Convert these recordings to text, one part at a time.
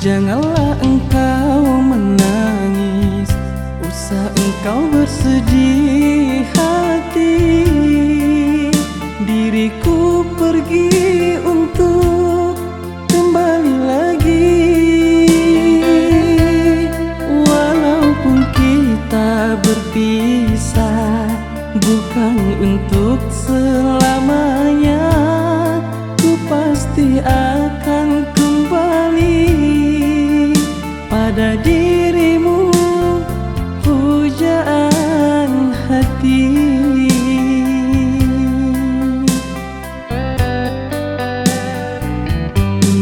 janganlah engkau menangis, usah engkau bersedih hati. Diriku pergi untuk kembali lagi, walaupun kita berpisah, bukan untuk selamanya. Ku pasti akan kembali pada dirimu, pujaan hati.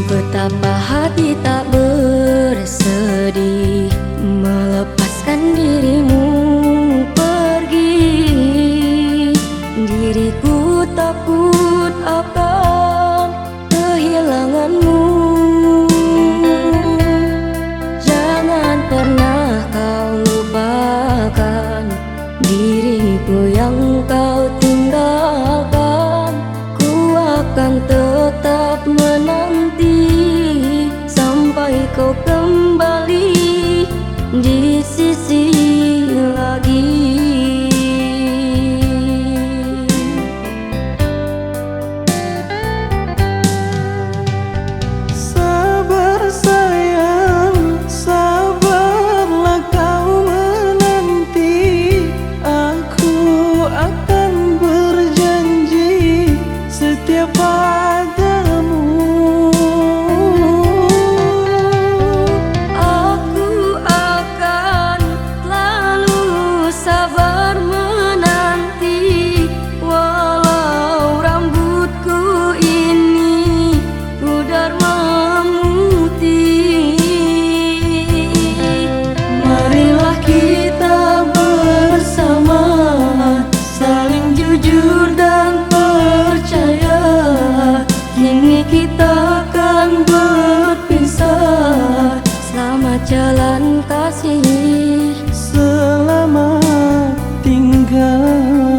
Betapa hati tak bersedih melepaskan dirimu pergi. Diriku takut akan kehilanganmu. Jangan pernah kau lupakan diriku yang kau tinggalkan. Ku akan tetap menanti sampai kau kembali di sisi lagi. Sabar sayang, sabarlah kau menanti. Aku akan berjanji setia padamu. Aku akan selalu sabar menanti, walau rambutku ini pudar memutih. Marilah kita bersama, saling jujur dan percaya. Kini kita akan berpisah. Selamat jalan kasih, Selamat tinggal.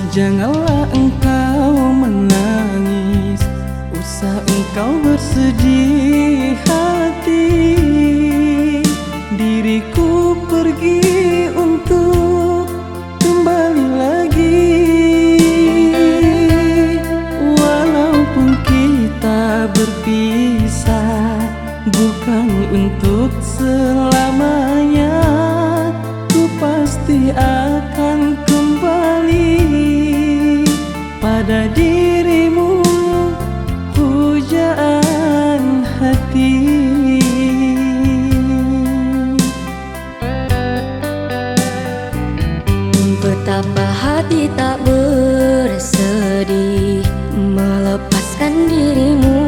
Janganlah engkau menangis, usah engkau bersedih hati. Diriku pergi untuk kembali lagi, walaupun kita berpisah, bukan untuk selamanya. Ku pasti akan kembali pada dirimu, pujaan hati. betapa hati tak bersedih melepaskan dirimu